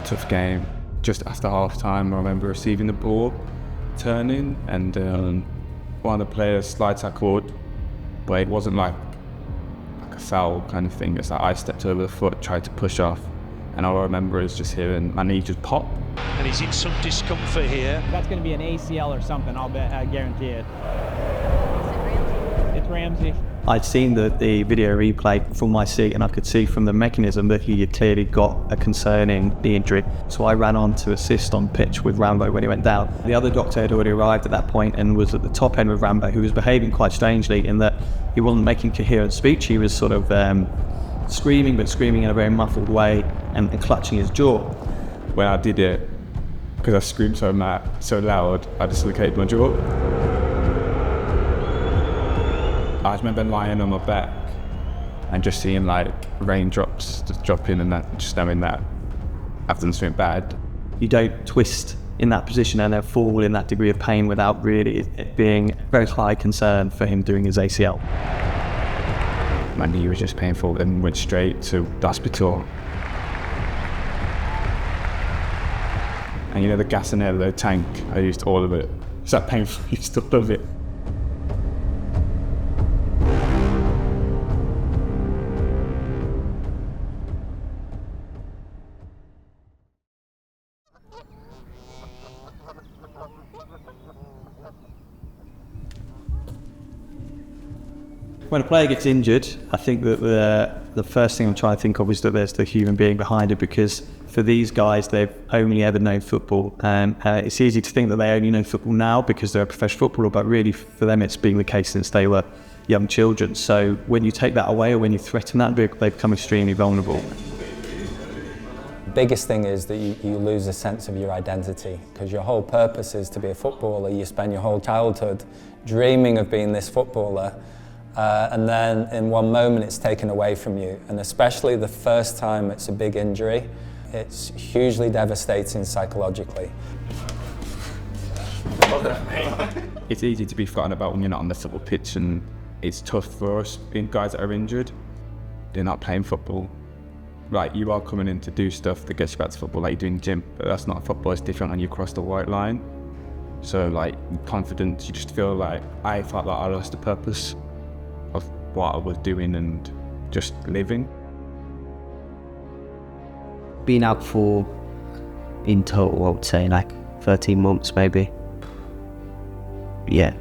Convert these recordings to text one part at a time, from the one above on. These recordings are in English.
a tough game. Just after half time, I remember receiving the ball, turning, and one of the players slide tackled, but it wasn't like a foul kind of thing. It's like I stepped over the foot, tried to push off, and all I remember is just hearing my knee just pop. And he's in some discomfort here. That's going to be an ACL or something, I'll bet, I guarantee it. It's Ramsey. I'd seen the video replay from my seat, and I could see from the mechanism that he had clearly got a concerning knee injury. So I ran on to assist on pitch with Rambo when he went down. The other doctor had already arrived at that point and was at the top end with Rambo, who was behaving quite strangely in that he wasn't making coherent speech. He was sort of screaming, but screaming in a very muffled way and clutching his jaw. When I did it, because I screamed so loud, I dislocated my jaw. I remember lying on my back and just seeing like raindrops just dropping, and that, just knowing that I've done something bad. You don't twist in that position and then fall in that degree of pain without really it being a very high concern for him doing his ACL. My knee was just painful, and went straight to the hospital. And you know the gas in there, the tank, I used all of it. It's that painful, I used all of it. When a player gets injured, I think that the first thing I'm trying to think of is that there's the human being behind it, because for these guys, they've only ever known football. And it's easy to think that they only know football now because they're a professional footballer, but really for them it's been the case since they were young children. So when you take that away, or when you threaten that, they become extremely vulnerable. The biggest thing is that you lose a sense of your identity, because your whole purpose is to be a footballer. You spend your whole childhood dreaming of being this footballer. And then in one moment it's taken away from you, and especially the first time it's a big injury, it's hugely devastating psychologically. It's easy to be forgotten about when you're not on the football pitch, and it's tough for us being guys that are injured. They're not playing football. Like, you are coming in to do stuff that gets you back to football, like you're doing gym, but that's not football. It's different when you cross the white line. So like confidence, you just feel like, I felt like I lost the purpose of what I was doing and just living. Been out for, in total, I would say like 13 months maybe. Yeah,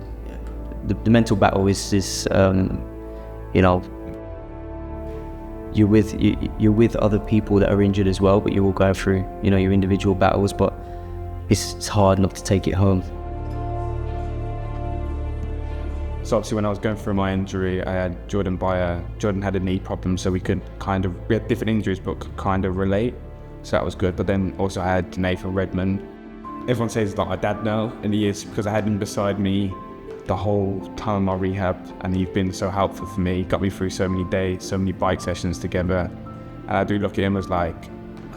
the mental battle is you know, you're with other people that are injured as well, but you all go through, you know, your individual battles, but it's hard not to take it home. So obviously when I was going through my injury, I had Jordan Bayer. Jordan had a knee problem, so we had different injuries but could kind of relate, so that was good. But then also I had Nathan Redmond. Everyone says that my dad now, and he is, because I had him beside me the whole time of my rehab, and he's been so helpful for me. He got me through so many days, so many bike sessions together, and I do look at him as like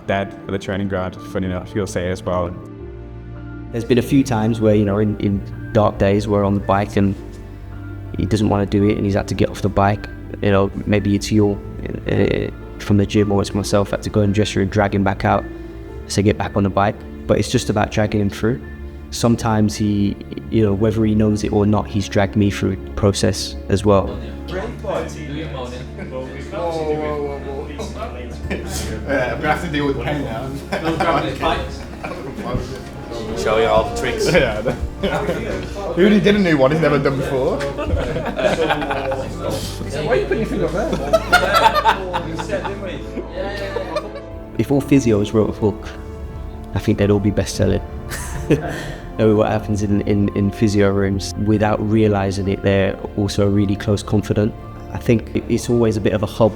dad at the training ground. Funny enough, he'll say it as well. There's been a few times where, you know, in dark days we're on the bike and he doesn't want to do it and he's had to get off the bike. You know, maybe it's you from the gym, or it's myself had to go and dress her and drag him back out to get back on the bike. But it's just about dragging him through. Sometimes he, you know, whether he knows it or not, he's dragged me through the process as well. I'm gonna have to deal with pain now. Show you all the tricks. Yeah. Who really did a new one he's never done before? Why are you putting your finger up there? If all physios wrote a book, I think they'd all be best-selling. Know what happens in physio rooms. Without realising it, they're also really close confidant. I think it's always a bit of a hub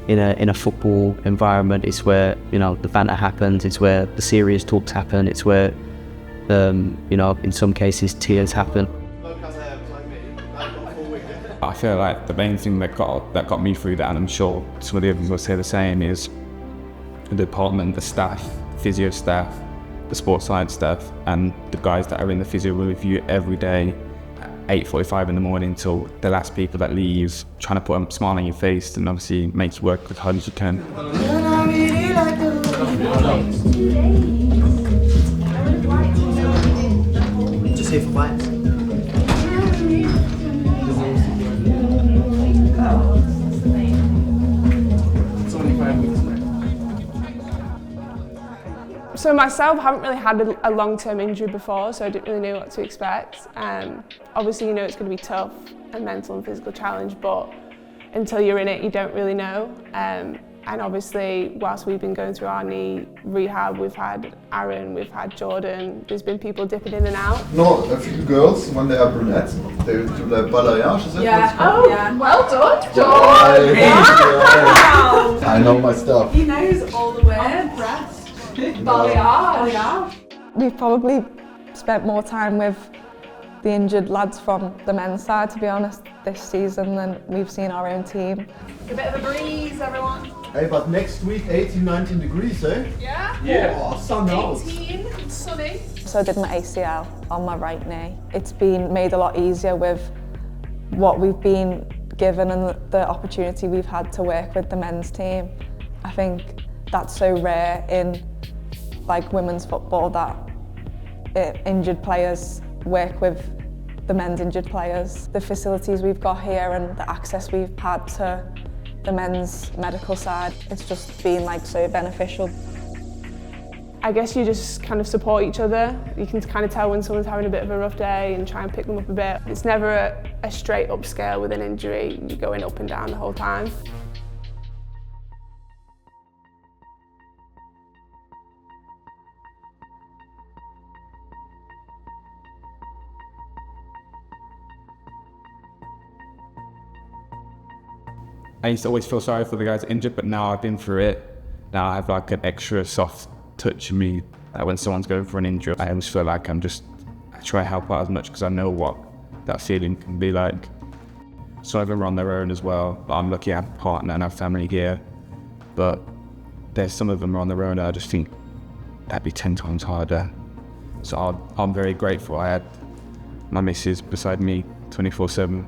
in a football environment. It's where, you know, the banter happens, it's where the serious talks happen, it's where, you know, in some cases tears happen. I feel like the main thing that got me through that, and I'm sure some of the others will say the same, is the department, the staff, physio staff, the sports science staff, and the guys that are in the physio room with you every day at 8:45 in the morning till the last people that leaves, trying to put a smile on your face and obviously make you work as hard as you can. safe flights. So myself, I haven't really had a long-term injury before, so I didn't really know what to expect. Obviously, you know it's going to be tough, a mental and physical challenge, but until you're in it, you don't really know. And obviously, whilst we've been going through our knee rehab, we've had Aaron, we've had Jordan, there's been people dipping in and out. No, a few girls, when they are brunettes, they do like balayage, is that what it's called? Oh, yeah. Well done, Jordan! Wow. I know my stuff. He knows all the words. Balayage. We've probably spent more time with the injured lads from the men's side, to be honest, this season than we've seen our own team. A bit of a breeze, everyone. Hey, but next week 18, 19 degrees, eh? Yeah? Yeah. Oh, sun out. 18, it's sunny. So I did my ACL on my right knee. It's been made a lot easier with what we've been given and the opportunity we've had to work with the men's team. I think that's so rare in like women's football that injured players work with the men's injured players. The facilities we've got here and the access we've had to the men's medical side, it's just been like so beneficial. I guess you just kind of support each other. You can kind of tell when someone's having a bit of a rough day and try and pick them up a bit. It's never a straight up scale with an injury. You're going up and down the whole time. I used to always feel sorry for the guys injured, but now I've been through it. Now I have like an extra soft touch in me. Like when someone's going for an injury, I always feel like I try to help out as much because I know what that feeling can be like. Some of them are on their own as well. I'm lucky I have a partner and I have family here, but there's some of them are on their own and I just think that'd be 10 times harder. So I'm very grateful. I had my missus beside me 24/7.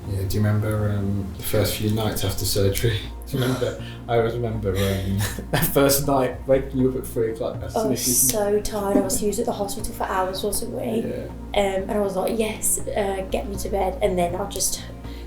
Yeah, do you remember the first few nights after surgery? Do you remember? I always remember that first night waking you up at 3 o'clock. I was so tired. He was at the hospital for hours, wasn't we? Yeah. And I was like, yes, get me to bed. And then I just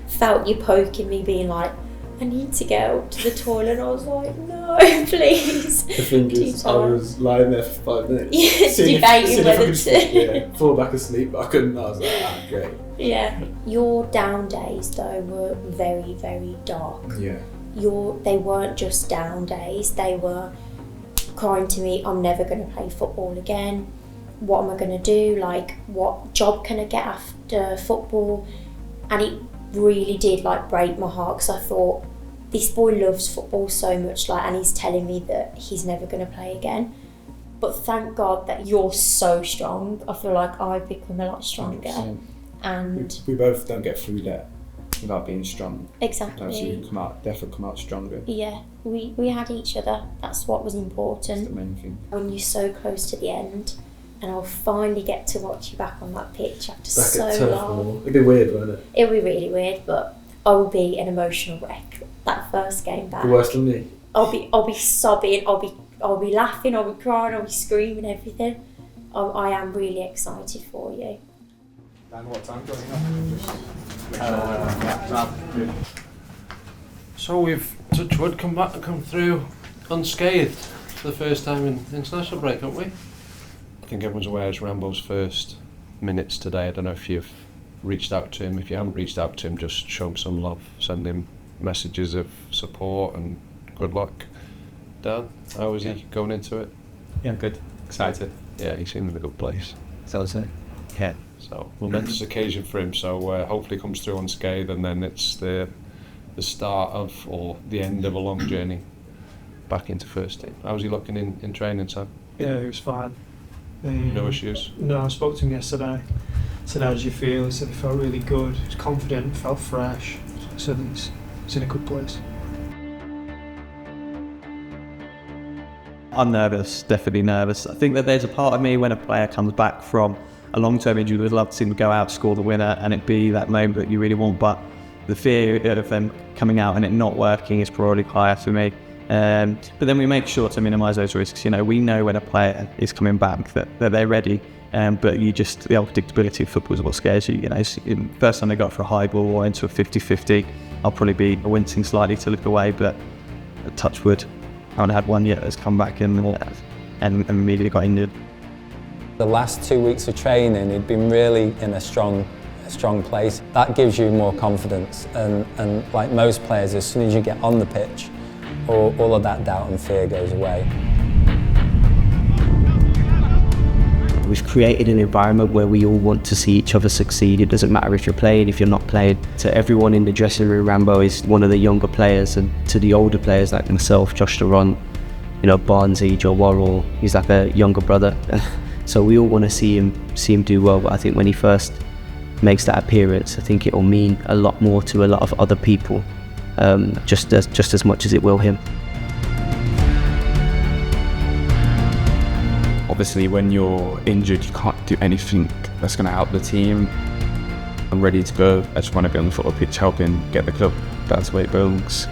felt you poking me, being like, I need to go to the toilet. And I was like, no, please. The thing is, I was lying there for 5 minutes. Yeah, debating whether to. Yeah, fall back asleep, but I couldn't. I was like, great. Yeah. Your down days, though, were very, very dark. Yeah. They weren't just down days. They were crying to me, I'm never going to play football again. What am I going to do? Like, what job can I get after football? And it really did break my heart, because I thought, this boy loves football so much, and he's telling me that he's never going to play again. But thank God that you're so strong. I feel like I've become a lot stronger. 100%. And we both don't get through that without being strong. Exactly. So you definitely come out stronger. Yeah, we had each other. That's what was important. That's the main thing. When you're so close to the end, and I'll finally get to watch you back on that pitch after Back so at Turf long. Moor. It'd be weird, wouldn't it? It'll be really weird, but I will be an emotional wreck that first game back. Worse than me. I'll be sobbing. I'll be laughing. I'll be crying. I'll be screaming. Everything. I am really excited for you. Dan, what time going up? So we've, touch wood, come through unscathed for the first time in international break, haven't we? I think everyone's aware it's Rambo's first minutes today. I don't know if you've reached out to him. If you haven't reached out to him, just show him some love. Send him messages of support and good luck. Dan, how is he going into it? Yeah, good. Excited. Yeah, he seemed in a good place. So is it? Yeah. So momentous occasion for him. So hopefully comes through unscathed, and then it's the start of, or the end of, a long journey back into first team. How's he looking in training, Sam? Yeah, he was fine. No issues? No, I spoke to him yesterday. I said, how did you feel? He said he felt really good. He was confident, felt fresh. So I said he's in a good place. I'm nervous, definitely nervous. I think that there's a part of me when a player comes back from a long-term injury, would love to see them go out, score the winner, and it be that moment that you really want. But the fear of them coming out and it not working is probably higher for me. But then we make sure to minimise those risks. You know, we know when a player is coming back that they're ready. But the unpredictability of football is what scares you. You know, first time they got for a high ball or into a 50-50, I'll probably be wincing slightly to look away. But touch wood, I haven't had one yet that's come back and immediately got injured. The last 2 weeks of training, he'd been really in a strong place. That gives you more confidence, and like most players, as soon as you get on the pitch, all of that doubt and fear goes away. We've created an environment where we all want to see each other succeed. It doesn't matter if you're playing, if you're not playing. To everyone in the dressing room, Rambo is one of the younger players, and to the older players like myself, Josh Durant, you know, Barnesy, Joe Worrell, he's like a younger brother. So we all want to see him do well, but I think when he first makes that appearance, I think it will mean a lot more to a lot of other people, just as much as it will him. Obviously, when you're injured, you can't do anything that's going to help the team. I'm ready to go. I just want to be on the football pitch helping get the club. That's the way it belongs.